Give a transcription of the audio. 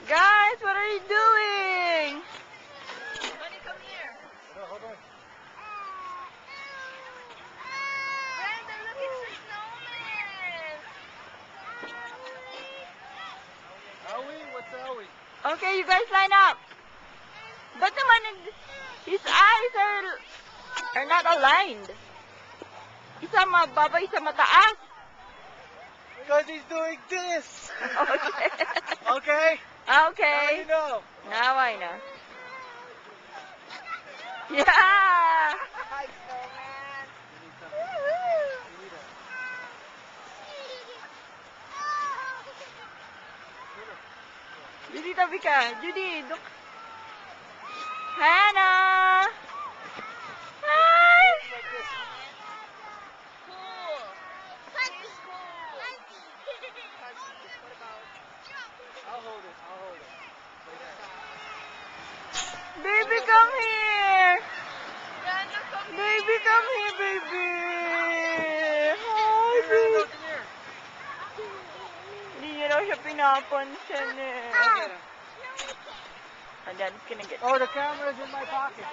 Guys, what are you doing? Bunny, come here. No, hold on. Brandon, look, it's a snowman. Owie? What's Owie? Okay, you guys line up. Ba't naman his eyes are not aligned? Isa mababa, isa mataas. Because he's doing this. Okay. Okay? Okay. Now you know. Now I know. Yeah! Hi, snowman. Judy, tabi ka. Judy, look. Hannah! Hi! Cool. He's cool. What about? I'll hold it. I'll hold it. Like that. Baby, come here! Brandon, come Baby, come here, baby! Hi, Hey, baby! Randall, come here. Hindi niya daw siya pinapansin eh. Go get him. And then it's gonna get... Oh, the camera's in my pocket.